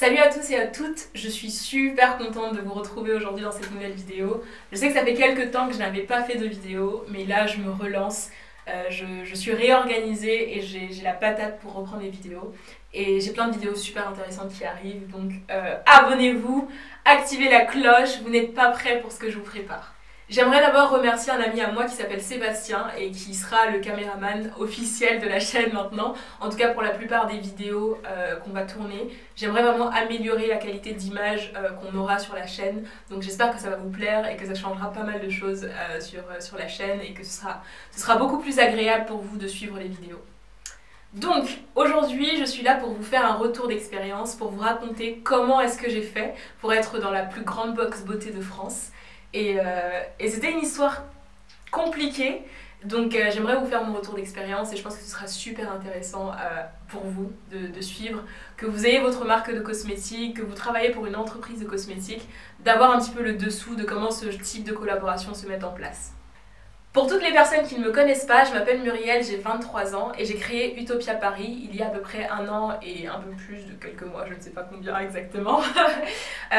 Salut à tous et à toutes, je suis super contente de vous retrouver aujourd'hui dans cette nouvelle vidéo. Je sais que ça fait quelques temps que je n'avais pas fait de vidéo, mais là je me relance, je suis réorganisée et j'ai la patate pour reprendre les vidéos. Et j'ai plein de vidéos super intéressantes qui arrivent, donc abonnez-vous, activez la cloche, vous n'êtes pas prêts pour ce que je vous prépare. J'aimerais d'abord remercier un ami à moi qui s'appelle Sébastien et qui sera le caméraman officiel de la chaîne maintenant, en tout cas pour la plupart des vidéos qu'on va tourner. J'aimerais vraiment améliorer la qualité d'image qu'on aura sur la chaîne, donc j'espère que ça va vous plaire et que ça changera pas mal de choses sur la chaîne et que ce sera beaucoup plus agréable pour vous de suivre les vidéos. Donc aujourd'hui je suis là pour vous faire un retour d'expérience, pour vous raconter comment est-ce que j'ai fait pour être dans la plus grande box beauté de France. Et c'était une histoire compliquée, donc j'aimerais vous faire mon retour d'expérience et je pense que ce sera super intéressant pour vous de suivre, que vous ayez votre marque de cosmétiques, que vous travaillez pour une entreprise de cosmétiques, d'avoir un petit peu le dessous de comment ce type de collaboration se met en place. Pour toutes les personnes qui ne me connaissent pas, je m'appelle Muriel, j'ai 23 ans et j'ai créé Utopia Paris il y a à peu près 1 an et un peu plus de quelques mois, je ne sais pas combien exactement.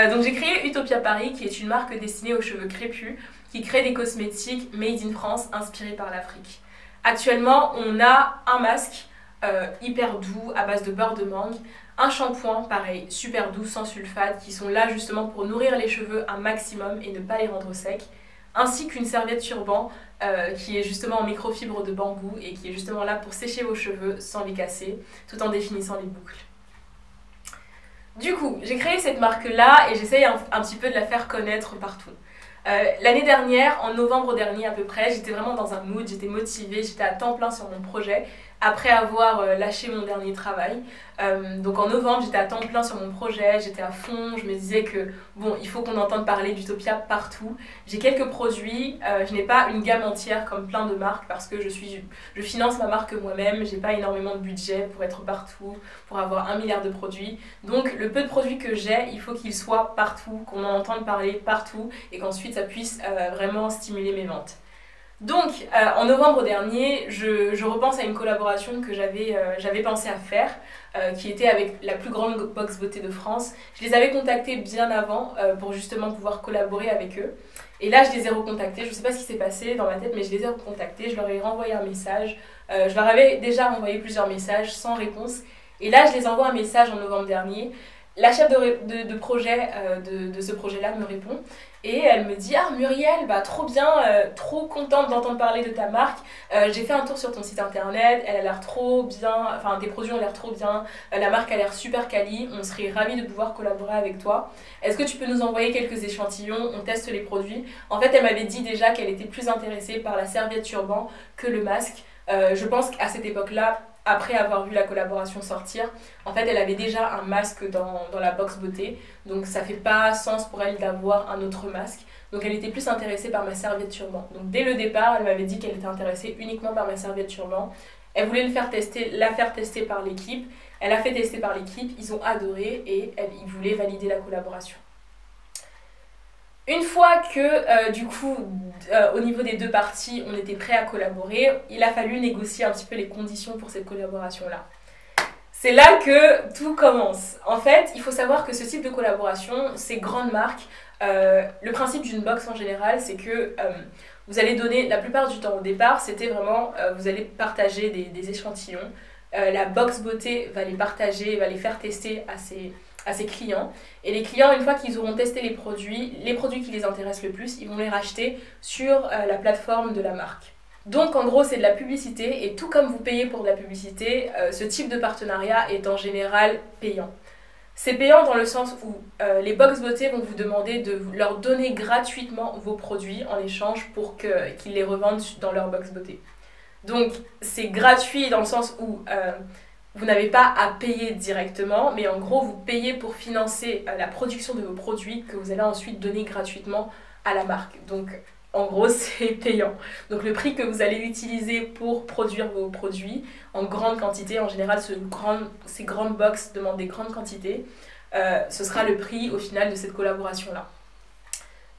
Donc j'ai créé Utopia Paris qui est une marque destinée aux cheveux crépus qui crée des cosmétiques made in France inspirés par l'Afrique. Actuellement, on a un masque hyper doux à base de beurre de mangue, un shampoing pareil, super doux sans sulfate qui sont là justement pour nourrir les cheveux un maximum et ne pas les rendre secs, ainsi qu'une serviette turban qui est justement en microfibre de bambou et qui est justement là pour sécher vos cheveux sans les casser, tout en définissant les boucles. Du coup, j'ai créé cette marque-là et j'essaye un petit peu de la faire connaître partout. L'année dernière, en novembre dernier à peu près, j'étais vraiment dans un mood, j'étais motivée, j'étais à temps plein sur mon projet après avoir lâché mon dernier travail. Donc en novembre, j'étais à temps plein sur mon projet, j'étais à fond, je me disais que bon, il faut qu'on entende parler d'Utopia partout. J'ai quelques produits, je n'ai pas une gamme entière comme plein de marques parce que je finance ma marque moi-même, j'ai pas énormément de budget pour être partout, pour avoir 1 milliard de produits. Donc le peu de produits que j'ai, il faut qu'ils soient partout, qu'on en entende parler partout et qu'ensuite ça puisse vraiment stimuler mes ventes. Donc en novembre dernier, je repense à une collaboration que j'avais pensé à faire, qui était avec la plus grande box beauté de France. Je les avais contactés bien avant pour justement pouvoir collaborer avec eux. Et là, je les ai recontactés, je ne sais pas ce qui s'est passé dans ma tête, mais je les ai recontactés, je leur ai renvoyé un message. Je leur avais déjà envoyé plusieurs messages sans réponse. Et là, je les envoie un message en novembre dernier. La chef de projet de ce projet-là me répond et elle me dit « Ah Muriel, bah, trop bien, trop contente d'entendre parler de ta marque. J'ai fait un tour sur ton site internet, elle a l'air trop bien, enfin tes produits ont l'air trop bien, la marque a l'air super quali, on serait ravis de pouvoir collaborer avec toi. Est-ce que tu peux nous envoyer quelques échantillons, on teste les produits ?» En fait, elle m'avait dit déjà qu'elle était plus intéressée par la serviette turban que le masque. Je pense qu'à cette époque-là, après avoir vu la collaboration sortir, en fait elle avait déjà un masque dans la box beauté, donc ça fait pas sens pour elle d'avoir un autre masque, donc elle était plus intéressée par ma serviette turban. Donc dès le départ elle m'avait dit qu'elle était intéressée uniquement par ma serviette turban, elle voulait la faire tester par l'équipe, elle a fait tester par l'équipe, ils ont adoré et ils voulaient valider la collaboration. Une fois que, du coup, au niveau des deux parties, on était prêts à collaborer, il a fallu négocier un petit peu les conditions pour cette collaboration-là. C'est là que tout commence. En fait, il faut savoir que ce type de collaboration, ces grandes marques, le principe d'une box en général, c'est que vous allez donner, la plupart du temps au départ, c'était vraiment, vous allez partager des échantillons. La box beauté va les partager, va les faire tester à ses clients, et les clients, une fois qu'ils auront testé les produits qui les intéressent le plus, ils vont les racheter sur la plateforme de la marque. Donc en gros c'est de la publicité, et tout comme vous payez pour de la publicité, ce type de partenariat est en général payant. C'est payant dans le sens où les box beauté vont vous demander de leur donner gratuitement vos produits en échange pour qu'ils les revendent dans leur box beauté. Donc c'est gratuit dans le sens où vous n'avez pas à payer directement, mais en gros vous payez pour financer la production de vos produits que vous allez ensuite donner gratuitement à la marque. Donc en gros c'est payant. Donc le prix que vous allez utiliser pour produire vos produits en grande quantité, en général ces grandes box demandent des grandes quantités, ce sera le prix au final de cette collaboration là.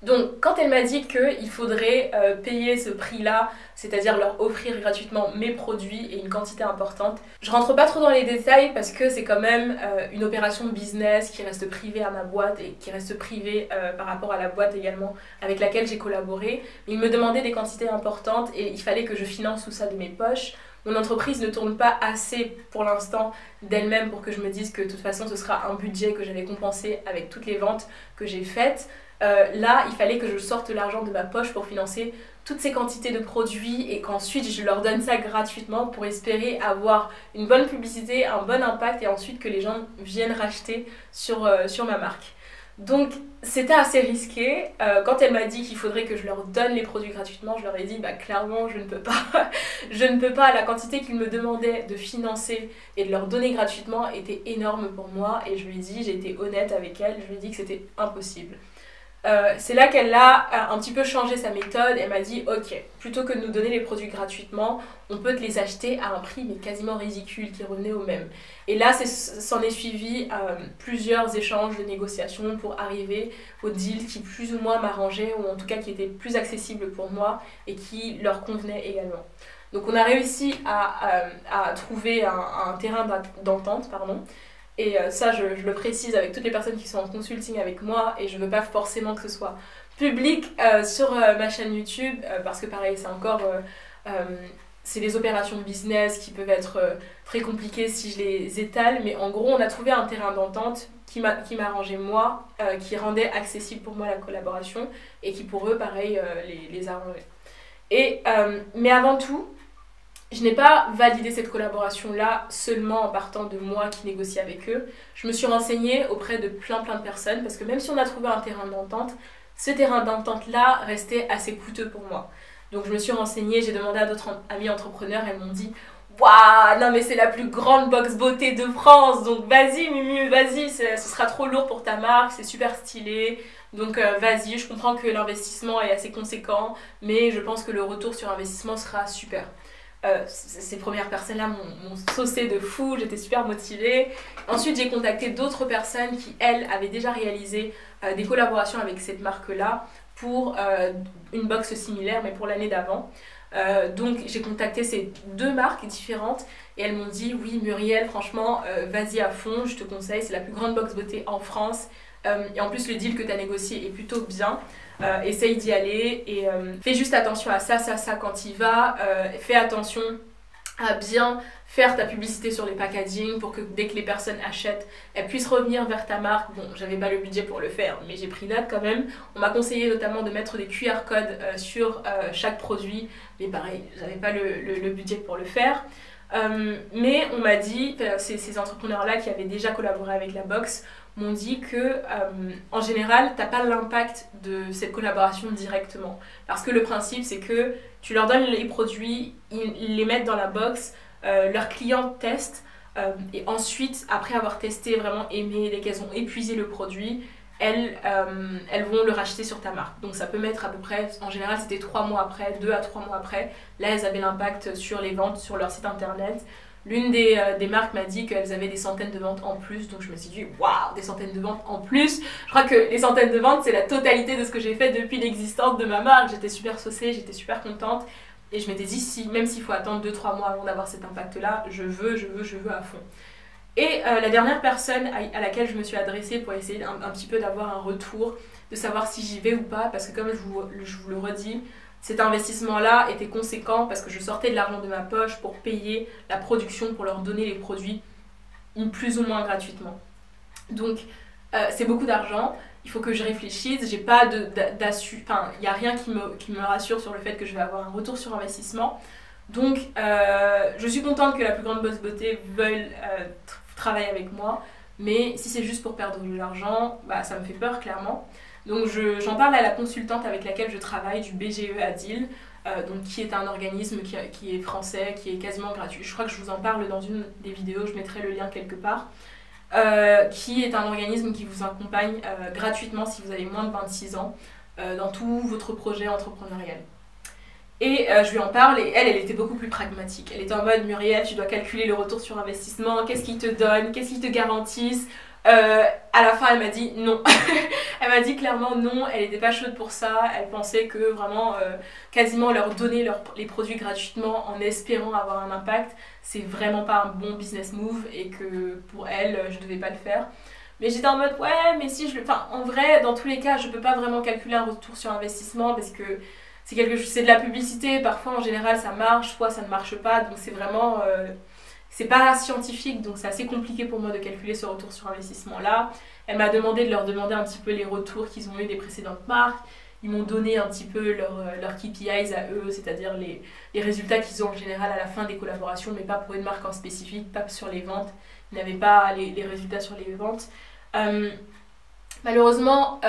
Donc quand elle m'a dit qu'il faudrait payer ce prix-là, c'est-à-dire leur offrir gratuitement mes produits et une quantité importante, je rentre pas trop dans les détails parce que c'est quand même une opération business qui reste privée à ma boîte et qui reste privée par rapport à la boîte également avec laquelle j'ai collaboré. Il me demandait des quantités importantes et il fallait que je finance tout ça de mes poches. Mon entreprise ne tourne pas assez pour l'instant d'elle-même pour que je me dise que de toute façon ce sera un budget que j'allais compenser avec toutes les ventes que j'ai faites. Là, il fallait que je sorte l'argent de ma poche pour financer toutes ces quantités de produits et qu'ensuite je leur donne ça gratuitement pour espérer avoir une bonne publicité, un bon impact et ensuite que les gens viennent racheter sur ma marque. Donc c'était assez risqué. Quand elle m'a dit qu'il faudrait que je leur donne les produits gratuitement, je leur ai dit bah clairement je ne peux pas. Je ne peux pas, la quantité qu'ils me demandaient de financer et de leur donner gratuitement était énorme pour moi et je lui ai dit, j'ai été honnête avec elle, je lui ai dit que c'était impossible. C'est là qu'elle a un petit peu changé sa méthode. Elle m'a dit ok, plutôt que de nous donner les produits gratuitement, on peut te les acheter à un prix mais quasiment ridicule qui revenait au même. Et là s'en est suivi plusieurs échanges de négociations pour arriver au deal qui plus ou moins m'arrangeait ou en tout cas qui était plus accessible pour moi et qui leur convenait également. Donc on a réussi à trouver un terrain d'entente, pardon. Et ça, je le précise avec toutes les personnes qui sont en consulting avec moi et je veux pas forcément que ce soit public sur ma chaîne YouTube parce que pareil, c'est encore... c'est des opérations business qui peuvent être très compliquées si je les étale, mais en gros, on a trouvé un terrain d'entente qui m'arrangeait moi, qui rendait accessible pour moi la collaboration et qui pour eux, pareil, les arrangeait. Mais avant tout, je n'ai pas validé cette collaboration-là seulement en partant de moi qui négocie avec eux. Je me suis renseignée auprès de plein de personnes parce que même si on a trouvé un terrain d'entente, ce terrain d'entente-là restait assez coûteux pour moi. Donc je me suis renseignée, j'ai demandé à d'autres amis entrepreneurs, elles m'ont dit « Waouh, non mais c'est la plus grande box beauté de France, donc vas-y Mumu, vas-y, ce sera trop lourd pour ta marque, c'est super stylé. Donc vas-y, je comprends que l'investissement est assez conséquent, mais je pense que le retour sur investissement sera super. » Ces premières personnes-là m'ont saucé de fou, j'étais super motivée. Ensuite, j'ai contacté d'autres personnes qui, elles, avaient déjà réalisé des collaborations avec cette marque-là pour une box similaire, mais pour l'année d'avant. Donc, j'ai contacté ces deux marques différentes et elles m'ont dit « Oui, Muriel, franchement, vas-y à fond, je te conseille, c'est la plus grande box beauté en France. Et en plus, le deal que tu as négocié est plutôt bien. Essaye d'y aller et fais juste attention à ça quand tu y vas, fais attention à bien faire ta publicité sur les packaging pour que dès que les personnes achètent, elles puissent revenir vers ta marque. Bon, j'avais pas le budget pour le faire, mais j'ai pris note quand même. On m'a conseillé notamment de mettre des QR codes sur chaque produit, mais pareil, j'avais pas le budget pour le faire. Mais on m'a dit, ces entrepreneurs-là qui avaient déjà collaboré avec la box, m'ont dit que en général t'as pas l'impact de cette collaboration directement parce que le principe c'est que tu leur donnes les produits, ils les mettent dans la box, leurs clients testent et ensuite après avoir testé, vraiment aimé, dès qu'elles ont épuisé le produit, elles vont le racheter sur ta marque. Donc ça peut mettre à peu près, en général c'était 3 mois après, 2 à 3 mois après, là elles avaient l'impact sur les ventes sur leur site internet. L'une des marques m'a dit qu'elles avaient des centaines de ventes en plus, donc je me suis dit waouh, des centaines de ventes en plus. Je crois que les centaines de ventes c'est la totalité de ce que j'ai fait depuis l'existence de ma marque. J'étais super saucée, j'étais super contente et je m'étais dit même s'il faut attendre 2-3 mois avant d'avoir cet impact là, je veux à fond. Et la dernière personne à laquelle je me suis adressée pour essayer un petit peu d'avoir un retour, de savoir si j'y vais ou pas, parce que comme je vous le redis, cet investissement-là était conséquent parce que je sortais de l'argent de ma poche pour payer la production, pour leur donner les produits plus ou moins gratuitement. Donc c'est beaucoup d'argent, il faut que je réfléchisse, j'ai pas enfin il n'y a rien qui me rassure sur le fait que je vais avoir un retour sur investissement. Donc je suis contente que la plus grande boss beauté veuille travailler avec moi, mais si c'est juste pour perdre de l'argent, bah, ça me fait peur clairement. Donc j'en parle à la consultante avec laquelle je travaille du BGE Adil, donc qui est un organisme qui est français, qui est quasiment gratuit. Je crois que je vous en parle dans une des vidéos, je mettrai le lien quelque part. Qui est un organisme qui vous accompagne gratuitement si vous avez moins de 26 ans dans tout votre projet entrepreneurial. Et je lui en parle et elle était beaucoup plus pragmatique. Elle était en mode Muriel, tu dois calculer le retour sur investissement, qu'est-ce qu'ils te donnent, qu'est-ce qu'ils te garantissent. À la fin, elle m'a dit non. Elle m'a dit clairement non, elle n'était pas chaude pour ça. Elle pensait que vraiment, quasiment leur donner les produits gratuitement en espérant avoir un impact, c'est vraiment pas un bon business move et que pour elle, je devais pas le faire. Mais j'étais en mode, ouais, mais si je le. Enfin, en vrai, dans tous les cas, je peux pas vraiment calculer un retour sur investissement parce que c'est quelque chose, c'est de la publicité. Parfois, en général, ça marche, soit ça ne marche pas. Donc, c'est vraiment. C'est pas scientifique, donc c'est assez compliqué pour moi de calculer ce retour sur investissement là. Elle m'a demandé de leur demander un petit peu les retours qu'ils ont eu des précédentes marques. Ils m'ont donné un petit peu leurs KPIs à eux, c'est-à-dire les résultats qu'ils ont en général à la fin des collaborations, mais pas pour une marque en spécifique, pas sur les ventes. Ils n'avaient pas les résultats sur les ventes. Malheureusement,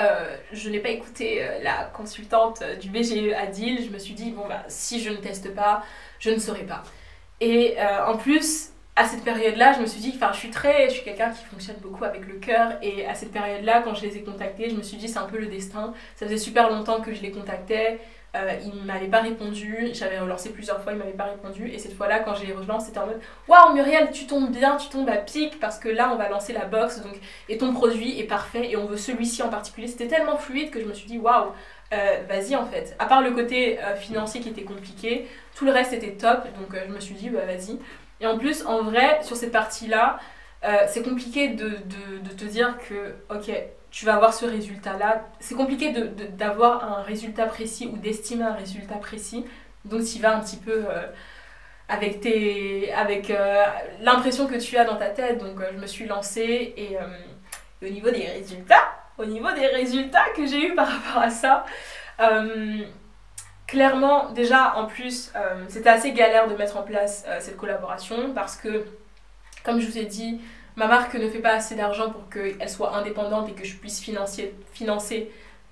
je n'ai pas écouté la consultante du BGE Adil. Je me suis dit, bon, bah, si je ne teste pas, je ne saurai pas. Et en plus, à cette période-là, je me suis dit, enfin, je suis quelqu'un qui fonctionne beaucoup avec le cœur, et à cette période-là, quand je les ai contactés, je me suis dit, c'est un peu le destin. Ça faisait super longtemps que je les contactais, ils ne m'avaient pas répondu, j'avais relancé plusieurs fois, ils ne m'avaient pas répondu, et cette fois-là, quand je les relance, c'était en mode, waouh Muriel, tu tombes bien, tu tombes à pic, parce que là, on va lancer la box, donc, et ton produit est parfait, et on veut celui-ci en particulier. C'était tellement fluide que je me suis dit, waouh, vas-y en fait. À part le côté financier qui était compliqué, tout le reste était top, donc je me suis dit, bah vas-y. Et en plus, en vrai, sur cette partie-là, c'est compliqué de te dire que, ok, tu vas avoir ce résultat-là. C'est compliqué d'avoir un résultat précis ou d'estimer un résultat précis. Donc, tu y vas un petit peu avec l'impression que tu as dans ta tête. Donc, je me suis lancée et au niveau des résultats que j'ai eu par rapport à ça, clairement, déjà, en plus, c'était assez galère de mettre en place cette collaboration parce que, comme je vous ai dit, ma marque ne fait pas assez d'argent pour qu'elle soit indépendante et que je puisse financer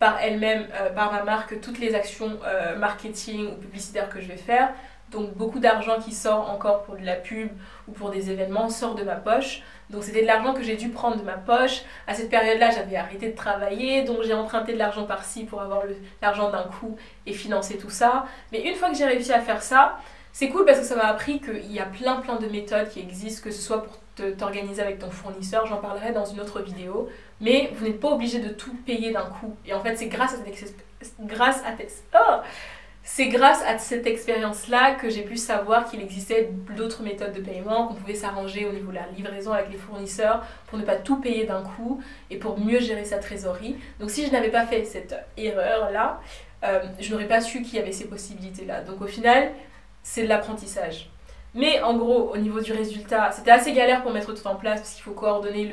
par elle-même, par ma marque, toutes les actions marketing ou publicitaires que je vais faire. Donc, beaucoup d'argent qui sort encore pour de la pub ou pour des événements sort de ma poche. Donc c'était de l'argent que j'ai dû prendre de ma poche. À cette période-là, j'avais arrêté de travailler, donc j'ai emprunté de l'argent par-ci pour avoir l'argent d'un coup et financer tout ça. Mais une fois que j'ai réussi à faire ça, c'est cool parce que ça m'a appris qu'il y a plein de méthodes qui existent, que ce soit pour t'organiser avec ton fournisseur, j'en parlerai dans une autre vidéo. Mais vous n'êtes pas obligé de tout payer d'un coup. Et en fait, c'est grâce à cette expérience-là que j'ai pu savoir qu'il existait d'autres méthodes de paiement, qu'on pouvait s'arranger au niveau de la livraison avec les fournisseurs pour ne pas tout payer d'un coup et pour mieux gérer sa trésorerie. Donc si je n'avais pas fait cette erreur-là, je n'aurais pas su qu'il y avait ces possibilités-là. Donc au final, c'est de l'apprentissage. Mais en gros, au niveau du résultat, c'était assez galère pour mettre tout en place parce qu'il faut coordonner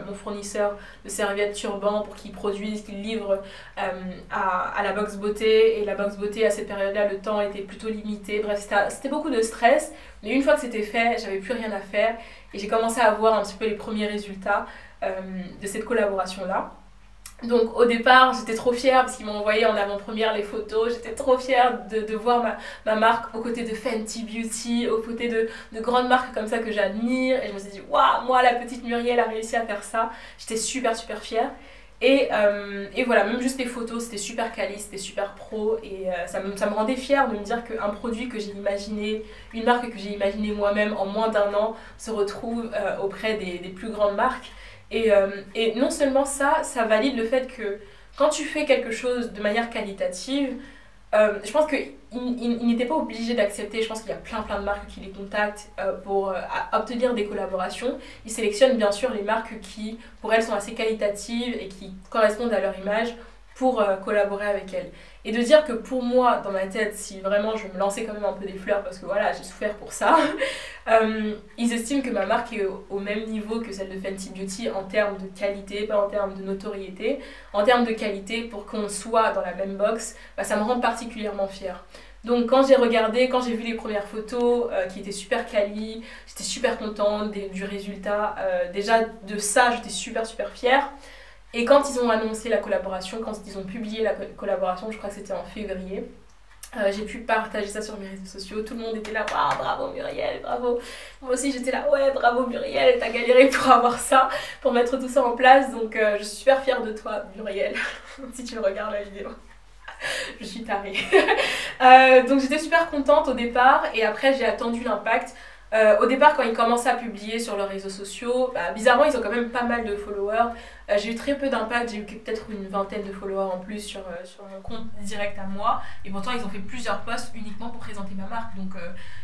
mon fournisseur de serviettes turban pour qu'il produise, qu'il livre à la box beauté. Et la box beauté, à cette période-là, le temps était plutôt limité. Bref, c'était beaucoup de stress. Mais une fois que c'était fait, j'avais plus rien à faire. Et j'ai commencé à voir un petit peu les premiers résultats de cette collaboration-là. Donc au départ, j'étais trop fière parce qu'ils m'ont envoyé en avant-première les photos. J'étais trop fière de voir ma marque aux côtés de Fenty Beauty, aux côtés de grandes marques comme ça que j'admire. Et je me suis dit, waouh, moi la petite Muriel a réussi à faire ça. J'étais super fière. Et voilà, même juste les photos, c'était super quali, c'était super pro. Et ça me rendait fière de me dire qu'un produit que j'ai imaginé, une marque que j'ai imaginée moi-même en moins d'1 an, se retrouve auprès des plus grandes marques. Et non seulement ça valide le fait que quand tu fais quelque chose de manière qualitative, je pense qu'ils n'étaient pas obligés d'accepter. Je pense qu'il y a plein de marques qui les contactent pour obtenir des collaborations. Ils sélectionnent bien sûr les marques qui, pour elles, sont assez qualitatives et qui correspondent à leur image pour collaborer avec elles. Et de dire que pour moi, dans ma tête, si vraiment je me lançais quand même un peu des fleurs, parce que voilà, j'ai souffert pour ça, ils estiment que ma marque est au même niveau que celle de Fenty Beauty en termes de qualité, pas en termes de notoriété. En termes de qualité, pour qu'on soit dans la même box, bah, ça me rend particulièrement fière. Donc quand j'ai vu les premières photos qui étaient super quali, j'étais super contente du résultat. Déjà de ça, j'étais super fière. Et quand ils ont annoncé la collaboration, quand ils ont publié la collaboration, je crois que c'était en février, j'ai pu partager ça sur mes réseaux sociaux. Tout le monde était là, waouh, bravo Muriel, bravo. Moi aussi j'étais là, ouais, bravo Muriel, t'as galéré pour avoir ça, pour mettre tout ça en place. Donc je suis super fière de toi Muriel, si tu regardes la vidéo. Je suis tarée. Donc j'étais super contente au départ et après j'ai attendu l'impact. Au départ, quand ils commençaient à publier sur leurs réseaux sociaux, bah, bizarrement, ils ont quand même pas mal de followers. J'ai eu très peu d'impact, j'ai eu peut-être une vingtaine de followers en plus sur mon compte direct à moi. Et pourtant, ils ont fait plusieurs posts uniquement pour présenter ma marque. Donc,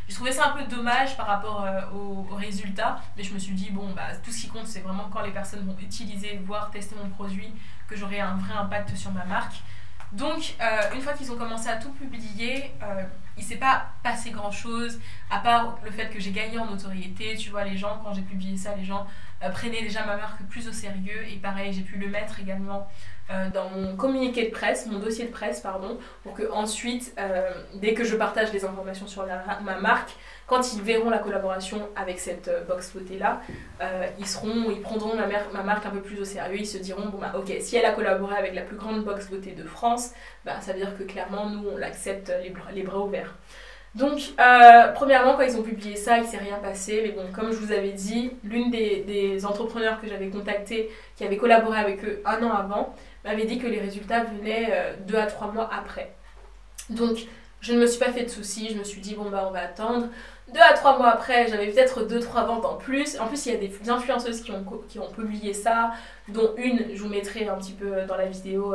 j'ai trouvé ça un peu dommage par rapport aux résultats. Mais je me suis dit, bon, bah, tout ce qui compte, c'est vraiment quand les personnes vont utiliser, voire tester mon produit, que j'aurai un vrai impact sur ma marque. Donc, une fois qu'ils ont commencé à tout publier, il s'est pas passé grand chose, à part le fait que j'ai gagné en notoriété. Tu vois, les gens, quand j'ai publié ça, les gens prenaient déjà ma marque plus au sérieux. Et pareil, j'ai pu le mettre également dans mon communiqué de presse, mon dossier de presse, pardon, pour que ensuite, dès que je partage des informations sur ma marque, quand ils verront la collaboration avec cette box beauté là, ils prendront ma marque un peu plus au sérieux. Ils se diront, bon bah ok, si elle a collaboré avec la plus grande box beauté de France, bah, ça veut dire que clairement nous on l'accepte les bras ouverts. Donc premièrement, quand ils ont publié ça, il s'est rien passé, mais bon, comme je vous avais dit, l'une des entrepreneurs que j'avais contacté, qui avait collaboré avec eux 1 an avant, m'avait dit que les résultats venaient 2 à 3 mois après. Donc je ne me suis pas fait de soucis, je me suis dit bon bah on va attendre. 2 à 3 mois après, j'avais peut-être 2-3 ventes en plus. En plus, il y a des influenceuses qui ont publié ça, dont une, je vous mettrai un petit peu dans la vidéo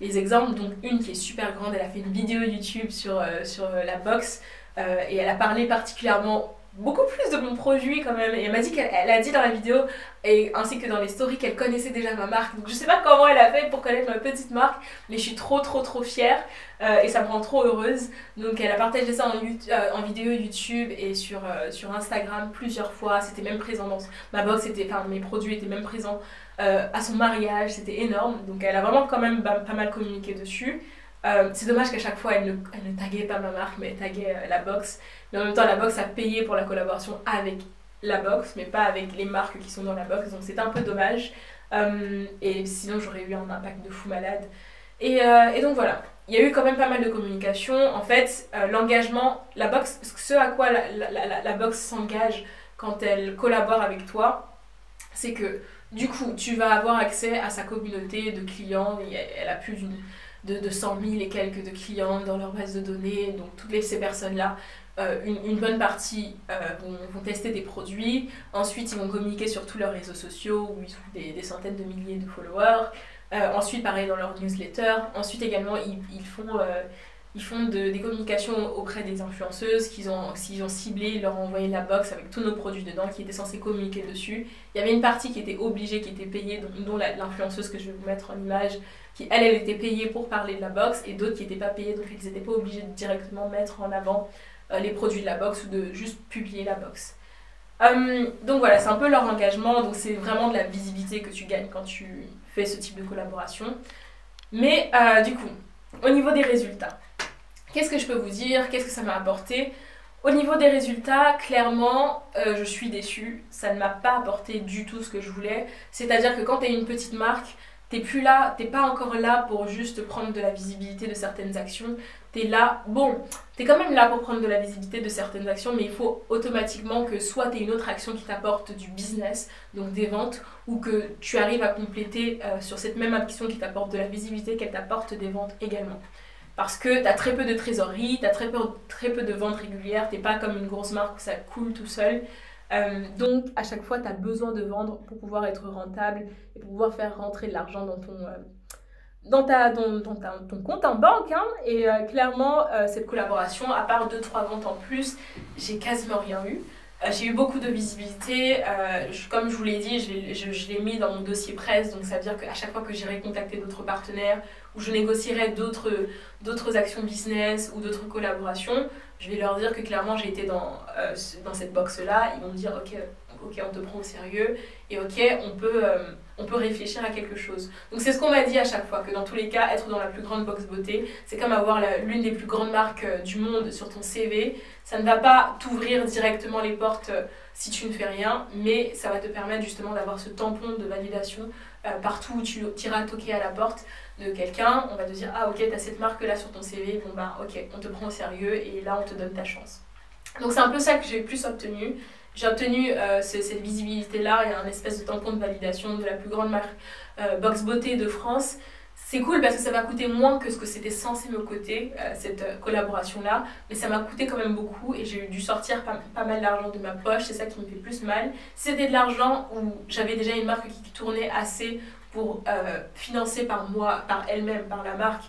les exemples. Donc une qui est super grande, elle a fait une vidéo YouTube sur la box et elle a parlé particulièrement beaucoup plus de mon produit quand même. Et elle m'a dit qu'elle a dit dans la vidéo et ainsi que dans les stories qu'elle connaissait déjà ma marque. Donc je sais pas comment elle a fait pour connaître ma petite marque, mais je suis trop fière et ça me rend trop heureuse. Donc elle a partagé ça en vidéo YouTube et sur Instagram plusieurs fois. C'était même présent dans ma box, mes produits étaient même présents à son mariage, c'était énorme. Donc elle a vraiment quand même pas mal communiqué dessus. C'est dommage qu'à chaque fois elle ne taguait pas ma marque, mais elle taguait la box. Mais en même temps, la box a payé pour la collaboration avec la box, mais pas avec les marques qui sont dans la box. Donc c'est un peu dommage. Et sinon, j'aurais eu un impact de fou malade. Et donc voilà, il y a eu quand même pas mal de communication. En fait, l'engagement, la box, ce à quoi la box s'engage quand elle collabore avec toi, c'est que du coup, tu vas avoir accès à sa communauté de clients. Elle a plus de 100 000 et quelques de clients dans leur base de données. Donc toutes ces personnes-là, une bonne partie vont tester des produits. Ensuite, ils vont communiquer sur tous leurs réseaux sociaux où ils ont des centaines de milliers de followers. Ensuite, pareil dans leur newsletter. Ensuite, également, ils font des communications auprès des influenceuses s'ils ont ciblé, ils leur ont envoyé la box avec tous nos produits dedans qui étaient censés communiquer dessus. Il y avait une partie qui était obligée, qui était payée, dont l'influenceuse que je vais vous mettre en image, qui elle était payée pour parler de la box, et d'autres qui n'étaient pas payées, donc ils n'étaient pas obligés de directement mettre en avant les produits de la box ou de juste publier la box. Donc voilà, c'est un peu leur engagement, donc c'est vraiment de la visibilité que tu gagnes quand tu fais ce type de collaboration. Mais du coup, au niveau des résultats, qu'est-ce que je peux vous dire? Qu'est-ce que ça m'a apporté? Au niveau des résultats, clairement, je suis déçue. Ça ne m'a pas apporté du tout ce que je voulais. C'est-à-dire que quand tu es une petite marque, t'es plus là, t'es pas encore là pour juste prendre de la visibilité de certaines actions. T'es là, bon, t'es quand même là pour prendre de la visibilité de certaines actions, mais il faut automatiquement que soit t'aies une autre action qui t'apporte du business, donc des ventes, ou que tu arrives à compléter sur cette même action qui t'apporte de la visibilité, qu'elle t'apporte des ventes également. Parce que t'as très peu de trésorerie, t'as très peu de ventes régulières, t'es pas comme une grosse marque où ça coule tout seul. Donc à chaque fois tu as besoin de vendre pour pouvoir être rentable et pour pouvoir faire rentrer de l'argent dans ton compte en banque, hein. Et clairement cette collaboration, à part 2-3 ventes en plus, j'ai quasiment rien eu. J'ai eu beaucoup de visibilité, comme je vous l'ai dit, je l'ai mis dans mon dossier presse, donc ça veut dire qu'à chaque fois que j'irai contacter d'autres partenaires ou je négocierai d'autres actions business ou d'autres collaborations, je vais leur dire que clairement j'ai été dans cette box-là. Ils vont me dire ok, on te prend au sérieux et ok, on peut réfléchir à quelque chose. Donc c'est ce qu'on m'a dit à chaque fois, que dans tous les cas, être dans la plus grande box beauté, c'est comme avoir l'une des plus grandes marques du monde sur ton CV. Ça ne va pas t'ouvrir directement les portes si tu ne fais rien, mais ça va te permettre justement d'avoir ce tampon de validation partout où tu iras toquer à la porte de quelqu'un. On va te dire ah ok, t'as cette marque là sur ton CV, bon bah ok, on te prend au sérieux et là on te donne ta chance. Donc c'est un peu ça que j'ai plus obtenu. J'ai obtenu cette visibilité là et un espèce de tampon de validation de la plus grande marque box beauté de France. C'est cool parce que ça m'a coûté moins que ce que c'était censé me coûter, cette collaboration-là, mais ça m'a coûté quand même beaucoup et j'ai dû sortir pas mal d'argent de ma poche, c'est ça qui me fait plus mal. C'était de l'argent où j'avais déjà une marque qui tournait assez pour financer par moi, par elle-même, par la marque,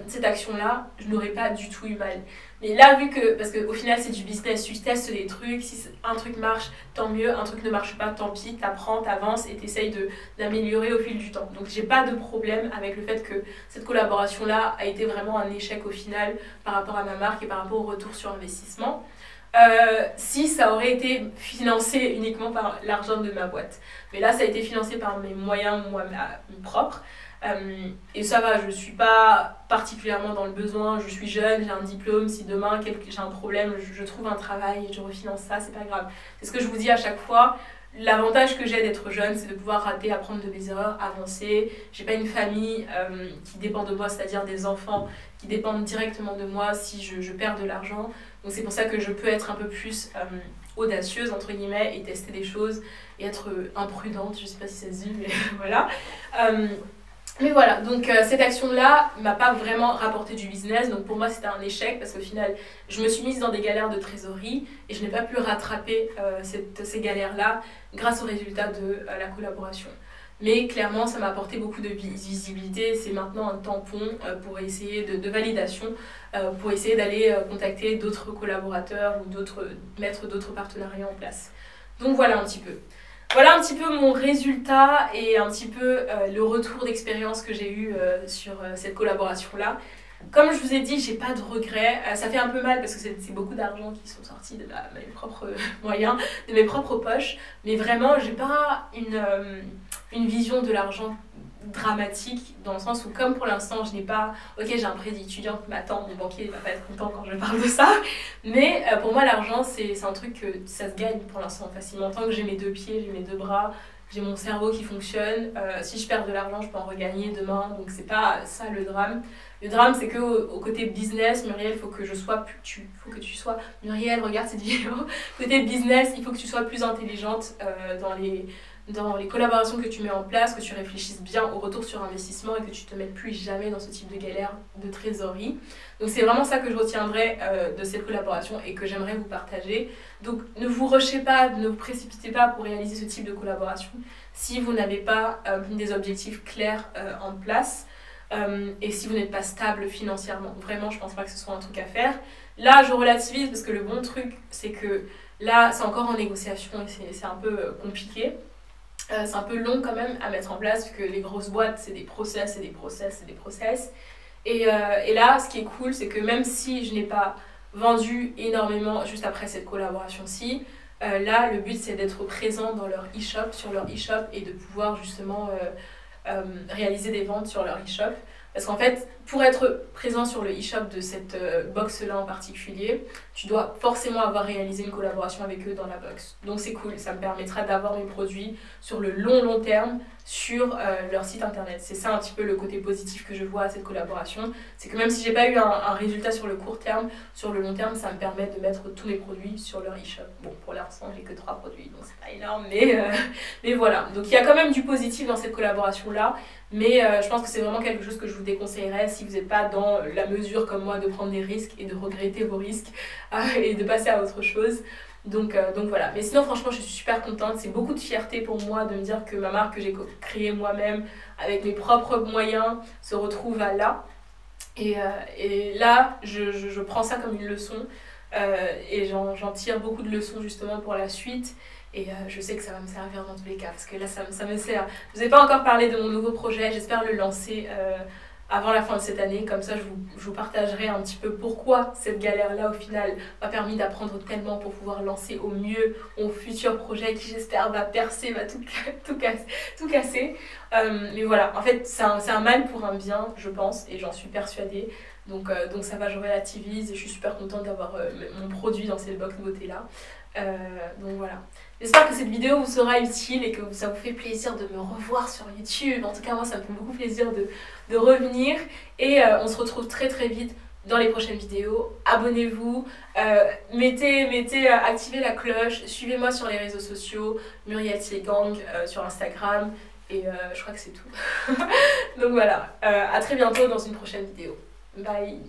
cette action-là, je n'aurais pas du tout eu mal. Mais là, vu que, parce qu'au final c'est du business, tu testes des trucs, si un truc marche, tant mieux, un truc ne marche pas, tant pis, t'apprends, t'avances et t'essayes d'améliorer au fil du temps. Donc j'ai pas de problème avec le fait que cette collaboration-là a été vraiment un échec au final par rapport à ma marque et par rapport au retour sur investissement. Si ça aurait été financé uniquement par l'argent de ma boîte. Mais là, ça a été financé par mes moyens, moi, propres. Et ça va, je ne suis pas particulièrement dans le besoin, je suis jeune, j'ai un diplôme, si demain j'ai un problème, je trouve un travail et je refinance ça, c'est pas grave. C'est ce que je vous dis à chaque fois, l'avantage que j'ai d'être jeune, c'est de pouvoir rater, apprendre de mes erreurs, avancer. J'ai pas une famille qui dépend de moi, c'est-à-dire des enfants qui dépendent directement de moi si je perds de l'argent. Donc c'est pour ça que je peux être un peu plus audacieuse, entre guillemets, et tester des choses et être imprudente, je sais pas si ça se dit, mais voilà. Mais voilà, donc cette action-là m'a pas vraiment rapporté du business, donc pour moi c'était un échec parce qu'au final je me suis mise dans des galères de trésorerie et je n'ai pas pu rattraper ces galères-là grâce au résultat de la collaboration. Mais clairement ça m'a apporté beaucoup de visibilité, c'est maintenant un tampon pour essayer de validation, pour essayer d'aller contacter d'autres collaborateurs ou mettre d'autres partenariats en place. Donc voilà un petit peu. Voilà un petit peu mon résultat et un petit peu le retour d'expérience que j'ai eu sur cette collaboration-là. Comme je vous ai dit, j'ai pas de regrets. Ça fait un peu mal parce que c'est beaucoup d'argent qui sont sortis de mes propres moyens, de mes propres poches. Mais vraiment, j'ai pas une vision de l'argent dramatique dans le sens où comme pour l'instant je n'ai pas j'ai un prêt étudiant qui m'attend, mon banquier ne va pas être content quand je parle de ça, mais pour moi l'argent c'est un truc que ça se gagne pour l'instant facilement, tant que j'ai mes deux pieds, j'ai mes deux bras, j'ai mon cerveau qui fonctionne, si je perds de l'argent je peux en regagner demain, donc c'est pas ça le drame. Le drame c'est que au côté business, Muriel, faut que tu sois, Muriel regarde cette vidéo, côté business il faut que tu sois plus intelligente dans les collaborations que tu mets en place, que tu réfléchisses bien au retour sur investissement et que tu te mettes plus jamais dans ce type de galère de trésorerie. Donc c'est vraiment ça que je retiendrai de cette collaboration et que j'aimerais vous partager. Donc ne vous rushez pas, ne vous précipitez pas pour réaliser ce type de collaboration si vous n'avez pas des objectifs clairs en place et si vous n'êtes pas stable financièrement. Vraiment, je pense pas que ce soit un truc à faire. Là, je relativise parce que le bon truc, c'est que là, c'est encore en négociation et c'est un peu compliqué. C'est un peu long quand même à mettre en place vu que les grosses boîtes c'est des process, et là ce qui est cool c'est que même si je n'ai pas vendu énormément juste après cette collaboration-ci, là le but c'est d'être présent dans leur e-shop, sur leur e-shop et de pouvoir justement réaliser des ventes sur leur e-shop. Parce qu'en fait, pour être présent sur le e-shop de cette box-là en particulier, tu dois forcément avoir réalisé une collaboration avec eux dans la box. Donc c'est cool, ça me permettra d'avoir mes produits sur le long terme sur leur site internet. C'est ça un petit peu le côté positif que je vois à cette collaboration. C'est que même si j'ai pas eu un résultat sur le court terme, sur le long terme, ça me permet de mettre tous mes produits sur leur e-shop. Bon, pour l'instant, j'ai que 3 produits, donc c'est pas énorme, mais voilà. Donc il y a quand même du positif dans cette collaboration-là. Mais je pense que c'est vraiment quelque chose que je vous déconseillerais si vous n'êtes pas dans la mesure comme moi de prendre des risques et de regretter vos risques et de passer à autre chose. Donc voilà. Mais sinon franchement je suis super contente. C'est beaucoup de fierté pour moi de me dire que ma marque que j'ai créée moi-même avec mes propres moyens se retrouve à là. Et là je prends ça comme une leçon et j'en tire beaucoup de leçons justement pour la suite. Et je sais que ça va me servir dans tous les cas, parce que là ça me sert. Je vous ai pas encore parlé de mon nouveau projet, j'espère le lancer avant la fin de cette année, comme ça je vous partagerai un petit peu pourquoi cette galère-là au final m'a permis d'apprendre tellement pour pouvoir lancer au mieux mon futur projet qui j'espère va percer, va tout casser. Mais voilà, en fait c'est un mal pour un bien, je pense, et j'en suis persuadée. Donc ça va, je relativise et je suis super contente d'avoir mon produit dans cette box beauté-là. Donc voilà. J'espère que cette vidéo vous sera utile et que ça vous fait plaisir de me revoir sur YouTube. En tout cas moi ça me fait beaucoup plaisir de revenir et on se retrouve très vite dans les prochaines vidéos. Abonnez-vous, activez la cloche, suivez-moi sur les réseaux sociaux, Muriel Gang sur Instagram Et je crois que c'est tout. Donc voilà, à très bientôt dans une prochaine vidéo. Bye.